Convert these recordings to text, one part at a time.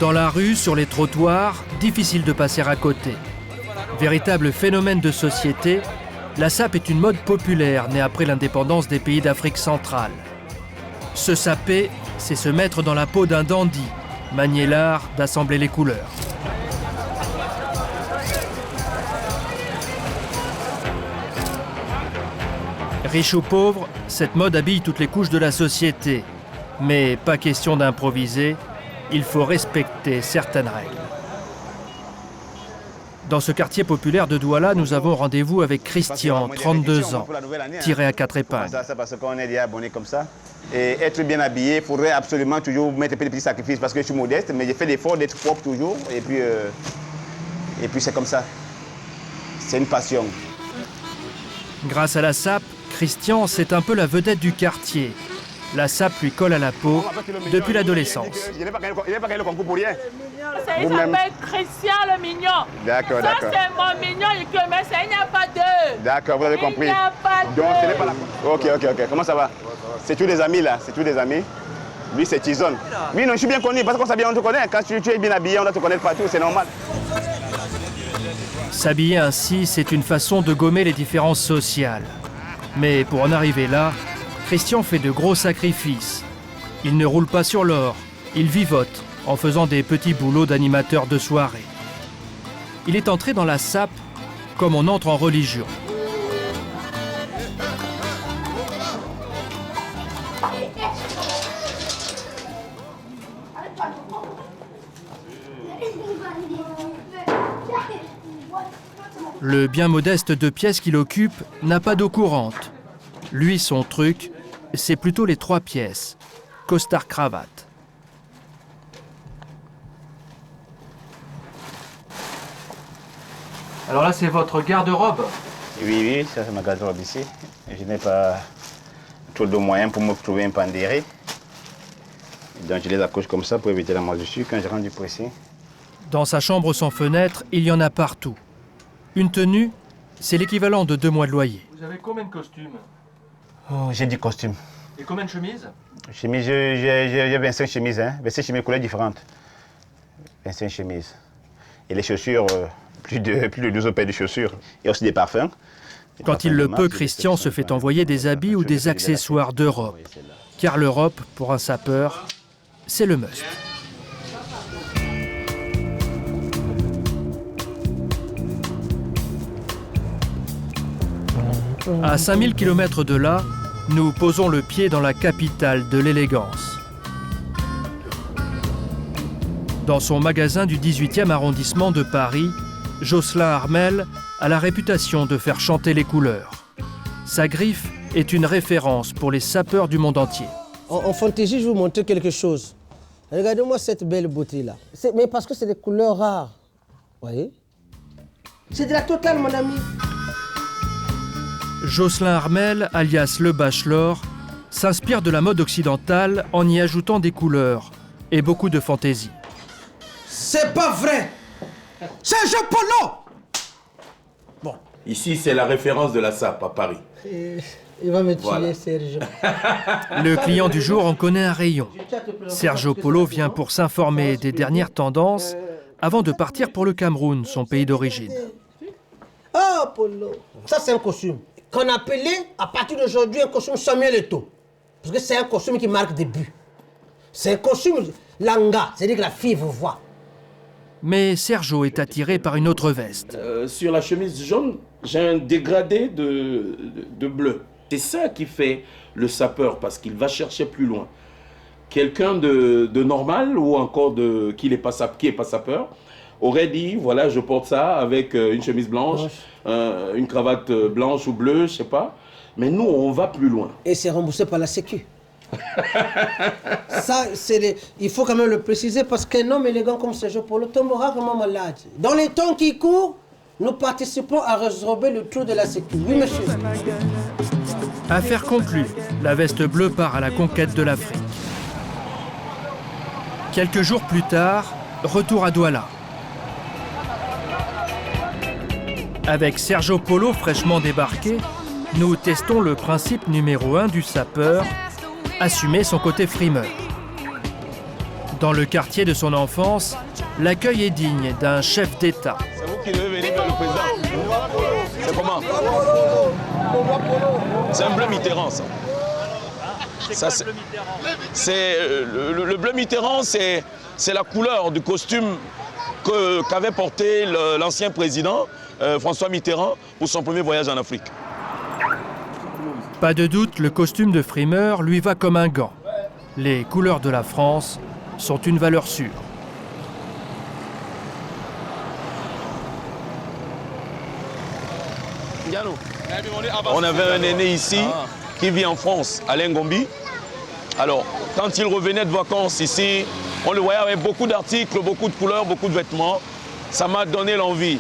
Dans la rue, sur les trottoirs, difficile de passer à côté. Véritable phénomène de société, la sape est une mode populaire née après l'indépendance des pays d'Afrique centrale. Se saper, c'est se mettre dans la peau d'un dandy, manier l'art d'assembler les couleurs. Riche ou pauvre, cette mode habille toutes les couches de la société. Mais pas question d'improviser, il faut respecter certaines règles. Dans ce quartier populaire de Douala, nous avons rendez-vous avec Christian, 32 ans, tiré à 4 épingles. C'est parce qu'on est déjà abonné comme ça. Et être bien habillé, il faudrait absolument toujours mettre des petits sacrifices parce que je suis modeste, mais j'ai fait l'effort d'être propre toujours. Et puis c'est comme ça. C'est une passion. Grâce à la sape, Christian, c'est un peu la vedette du quartier. La sape lui colle à la peau depuis l'adolescence. Il n'est pas gagné le concours pour rien. Il s'appelle Christian le Mignon. D'accord, Ça, d'accord. c'est mon mignon, mais il n'y a pas deux. D'accord, vous avez compris. Il n'y a pas deux. Donc, ce n'est pas la... Ok. Comment ça va? C'est tous des amis, là. C'est tous des amis. Lui, c'est Tizone. Oui, non, je suis bien connu. Parce qu'on s'habille, on te connaît. Quand tu es bien habillé, on doit te connaître partout. C'est normal. S'habiller ainsi, c'est une façon de gommer les différences sociales. Mais pour en arriver là, Christian fait de gros sacrifices. Il ne roule pas sur l'or, il vivote en faisant des petits boulots d'animateur de soirée. Il est entré dans la sape comme on entre en religion. Le bien modeste 2 pièces qu'il occupe n'a pas d'eau courante. Lui, son truc, c'est plutôt les 3 pièces, costard-cravate. Alors là, c'est votre garde-robe? Oui, ça c'est ma garde-robe ici. Je n'ai pas trop de moyens pour me trouver un pandéré. Donc je les accroche comme ça pour éviter la moisissure quand je rentre du pressing. Dans sa chambre sans fenêtre, il y en a partout. Une tenue, c'est l'équivalent de 2 mois de loyer. Vous avez combien de costumes? Oh, j'ai 10 costumes. Et combien de chemises? Chemises, j'ai 25 chemises, 25 chemises couleurs différentes. 25 chemises. Et les chaussures, plus de 12 paires de chaussures. Et aussi des parfums. Quand il le peut, Christian se fait envoyer des habits ou des accessoires d'Europe. Car l'Europe, pour un sapeur, c'est le must. À 5000 km de là, nous posons le pied dans la capitale de l'élégance. Dans son magasin du 18e arrondissement de Paris, Jocelyn Armel a la réputation de faire chanter les couleurs. Sa griffe est une référence pour les sapeurs du monde entier. En fantaisie, je vais vous montrer quelque chose. Regardez-moi cette belle beauté-là. Mais parce que c'est des couleurs rares. Vous voyez? C'est de la totale, mon ami. Jocelyn Armel, alias Le Bachelor, s'inspire de la mode occidentale en y ajoutant des couleurs et beaucoup de fantaisie. C'est pas vrai! Sergio Polo! Bon. Ici, c'est la référence de la sape à Paris. Il va me tuer, Voilà. Sergio. Le client du jour en connaît un rayon. Sergio Polo vient pour s'informer des dernières tendances avant de partir pour le Cameroun, son pays d'origine. Oh, Polo! Ça, c'est un costume qu'on appelait, à partir d'aujourd'hui, un costume Samuel Eto'o. Parce que c'est un costume qui marque des buts. C'est un costume langa, c'est-à-dire que la fille vous voit. Mais Sergio est attiré par une autre veste. Sur la chemise jaune, j'ai un dégradé de bleu. C'est ça qui fait le sapeur, parce qu'il va chercher plus loin. Quelqu'un de normal ou encore qui n'est pas sapeur aurait dit, voilà, je porte ça avec une chemise blanche, une cravate blanche ou bleue, je sais pas. Mais nous, on va plus loin. Et c'est remboursé par la Sécu. Ça, il faut quand même le préciser parce qu'un homme élégant comme Sergio Polo tombera vraiment malade. Dans les temps qui courent, nous participons à résorber le trou de la Sécu. Oui, monsieur. Affaire conclue, la veste bleue part à la conquête de l'Afrique. Quelques jours plus tard, retour à Douala. Avec Sergio Polo fraîchement débarqué, nous testons le principe numéro 1 du sapeur, assumer son côté frimeur. Dans le quartier de son enfance, l'accueil est digne d'un chef d'État. C'est vous qui devez venir vers le président. C'est comment? C'est un bleu Mitterrand, ça. Le bleu Mitterrand, c'est la couleur du costume qu'avait porté l'ancien président François Mitterrand pour son premier voyage en Afrique. Pas de doute, le costume de frimeur lui va comme un gant. Les couleurs de la France sont une valeur sûre. On avait un aîné ici qui vit en France, Alain Gombi. Alors, quand il revenait de vacances ici, on le voyait avec beaucoup d'articles, beaucoup de couleurs, beaucoup de vêtements. Ça m'a donné l'envie.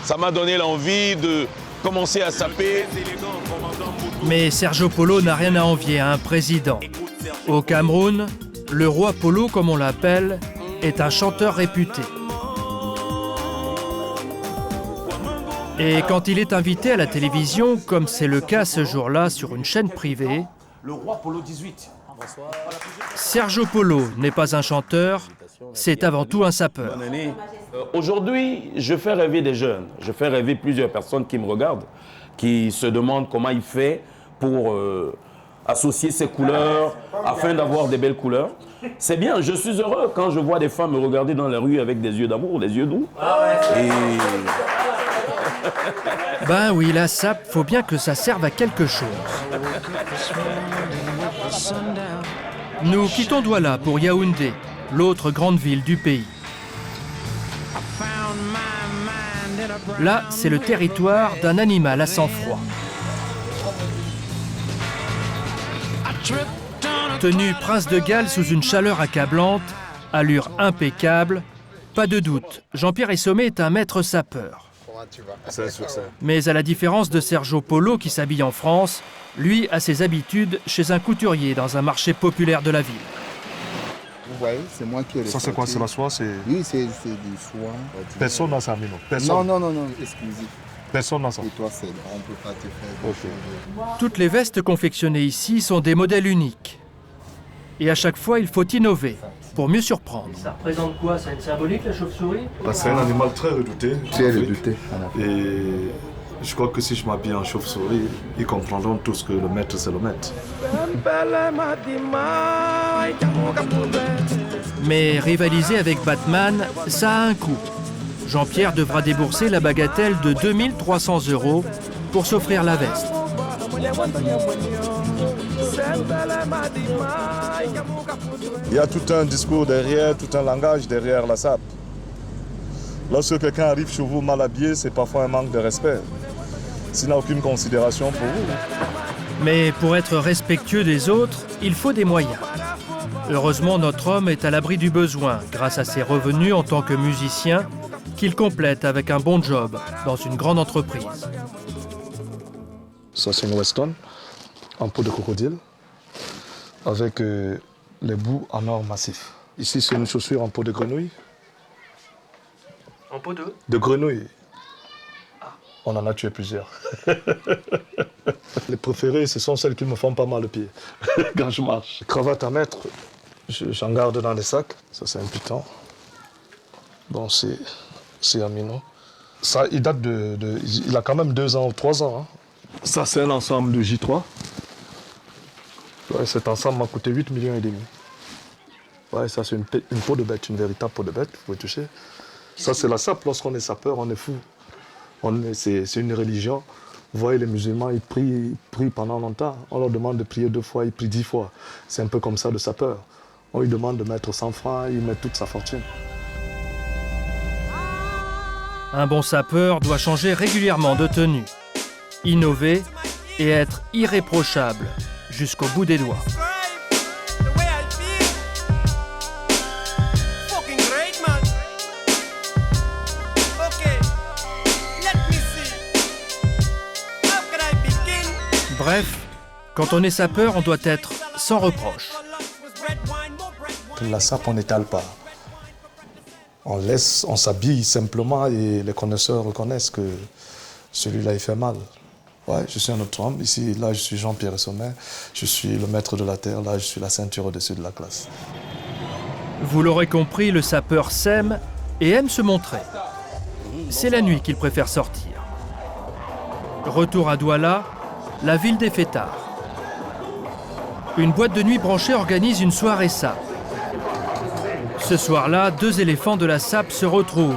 Ça m'a donné l'envie de commencer à saper. Mais Sergio Polo n'a rien à envier à un président. Au Cameroun, le roi Polo, comme on l'appelle, est un chanteur réputé. Et quand il est invité à la télévision, comme c'est le cas ce jour-là sur une chaîne privée, Le roi Polo 18. Sergio Polo n'est pas un chanteur, c'est avant tout un sapeur. Aujourd'hui, je fais rêver des jeunes. Je fais rêver plusieurs personnes qui me regardent, qui se demandent comment il fait pour associer ses couleurs afin d'avoir des belles couleurs. C'est bien, je suis heureux quand je vois des femmes me regarder dans la rue avec des yeux d'amour, des yeux doux. Et... Ben oui, la sape, faut bien que ça serve à quelque chose. Nous quittons Douala pour Yaoundé, l'autre grande ville du pays. Là, c'est le territoire d'un animal à sang-froid. Tenu prince de Galles sous une chaleur accablante, allure impeccable, pas de doute, Jean-Pierre Essomé est un maître sapeur. Mais à la différence de Sergio Polo qui s'habille en France, lui a ses habitudes chez un couturier dans un marché populaire de la ville. Vous voyez, c'est moi qui ai Ça, c'est quoi? C'est la soie? Oui, c'est du soie. Personne n'a ça, Mino. Personne. Non, exclusif. Personne n'a ça. Et toi, on ne peut pas te faire des choses. Toutes les vestes confectionnées ici sont des modèles uniques. Et à chaque fois, il faut innover pour mieux surprendre. Ça représente quoi? C'est une symbolique, la chauve-souris? C'est un animal très redouté. Très redouté. Et je crois que si je m'habille en chauve-souris, ils comprendront tous que le maître, c'est le maître. Mais rivaliser avec Batman, ça a un coût. Jean-Pierre devra débourser la bagatelle de 2300 € pour s'offrir la veste. Il y a tout un discours derrière, tout un langage derrière la sape. Lorsque quelqu'un arrive chez vous mal habillé, c'est parfois un manque de respect. S'il n'a aucune considération pour vous. Mais pour être respectueux des autres, il faut des moyens. Heureusement, notre homme est à l'abri du besoin grâce à ses revenus en tant que musicien qu'il complète avec un bon job dans une grande entreprise. Ça, c'est une Weston en peau de crocodile avec les bouts en or massif. Ici, c'est une chaussure en peau de grenouille. En peau de? De grenouille. On en a tué plusieurs. Les préférées, ce sont celles qui me font pas mal le pied quand je marche. Cravate à mettre, j'en garde dans les sacs. Ça, c'est un python. Bon, c'est un minot. Ça, il date il a quand même 2 ans ou 3 ans. Hein. Ça, c'est un ensemble de J3. Ouais, cet ensemble m'a coûté 8,5 millions. Ouais, ça, c'est une peau de bête, une véritable peau de bête, vous pouvez toucher. Ça, c'est la sape. Lorsqu'on est sapeur, on est fou. C'est une religion. Vous voyez, les musulmans, ils prient pendant longtemps. On leur demande de prier 2 fois, ils prient 10 fois. C'est un peu comme ça, le sapeur. On lui demande de mettre 100 francs, il met toute sa fortune. Un bon sapeur doit changer régulièrement de tenue, innover et être irréprochable jusqu'au bout des doigts. Bref, quand on est sapeur, on doit être sans reproche. La sape, on n'étale pas. On s'habille simplement et les connaisseurs reconnaissent que celui-là, il fait mal. Ouais, je suis un autre homme. Ici, là, je suis Jean-Pierre Essomé. Je suis le maître de la terre. Là, je suis la ceinture au-dessus de la classe. Vous l'aurez compris, le sapeur s'aime et aime se montrer. C'est la nuit qu'il préfère sortir. Retour à Douala, la ville des fêtards. Une boîte de nuit branchée organise une soirée SAP. Ce soir-là, 2 éléphants de la SAP se retrouvent.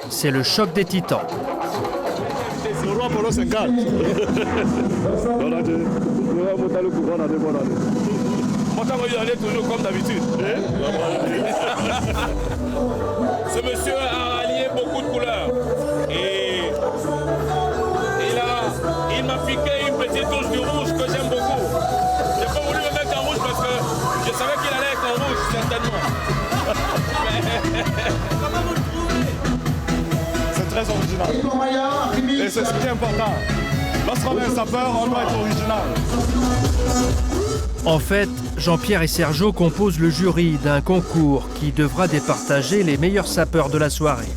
C'est le choc des titans. Toujours comme d'habitude. Ce monsieur a allié beaucoup de couleurs. Et il m'a piqué une petite touche du rouge que j'aime beaucoup. J'ai pas voulu me mettre en rouge parce que je savais qu'il allait être en rouge, certainement. C'est très original. Et c'est ce qui est important. Lorsqu'on est un sapeur, on doit être original. En fait, Jean-Pierre et Sergio composent le jury d'un concours qui devra départager les meilleurs sapeurs de la soirée.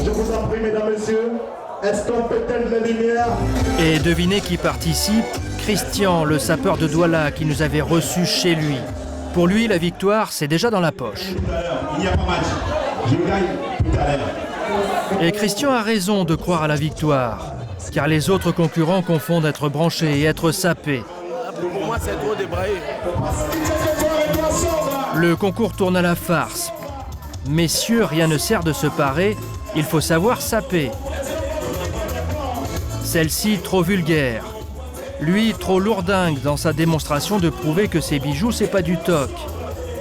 Je vous en prie, mesdames, messieurs, est-ce qu'on peut éteindre les lumières? Et devinez qui participe? Christian, le sapeur de Douala qui nous avait reçus chez lui. Pour lui, la victoire, c'est déjà dans la poche. Il n'y a pas match. Je gagne tout à l'heure. Et Christian a raison de croire à la victoire, car les autres concurrents confondent être branchés et être sapés. Pour moi, c'est trop débraillé. Le concours tourne à la farce. Messieurs, rien ne sert de se parer, il faut savoir saper. Celle-ci trop vulgaire. Lui, trop lourdingue dans sa démonstration de prouver que ses bijoux, c'est pas du toc.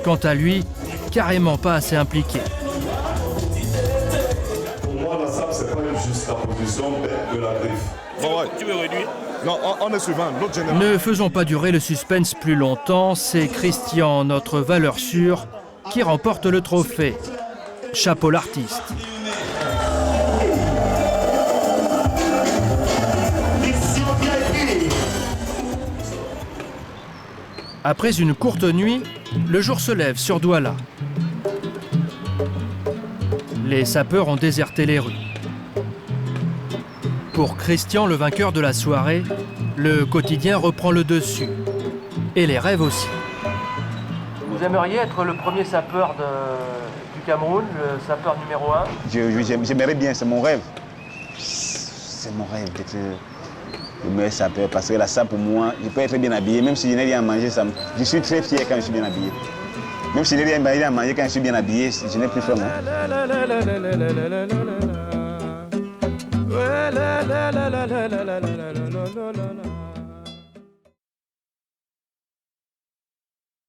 Quant à lui, carrément pas assez impliqué. Pour moi, la sape, c'est pas juste la position de la griffe. Bon, ouais. Tu veux réduire? Non, on est suivant. L'autre général. Ne faisons pas durer le suspense plus longtemps, c'est Christian, notre valeur sûre, qui remporte le trophée. Chapeau l'artiste. Après une courte nuit, le jour se lève sur Douala. Les sapeurs ont déserté les rues. Pour Christian, le vainqueur de la soirée, le quotidien reprend le dessus. Et les rêves aussi. Vous aimeriez être le premier sapeur du Cameroun, le sapeur numéro 1? J'aimerais bien, c'est mon rêve. C'est mon rêve d'être le meilleur sapeur. Parce que la sape, pour moi, je peux être bien habillé. Même si je n'ai rien à manger, je suis très fier quand je suis bien habillé. Même si je n'ai rien à manger, quand je suis bien habillé, je n'ai plus faim. La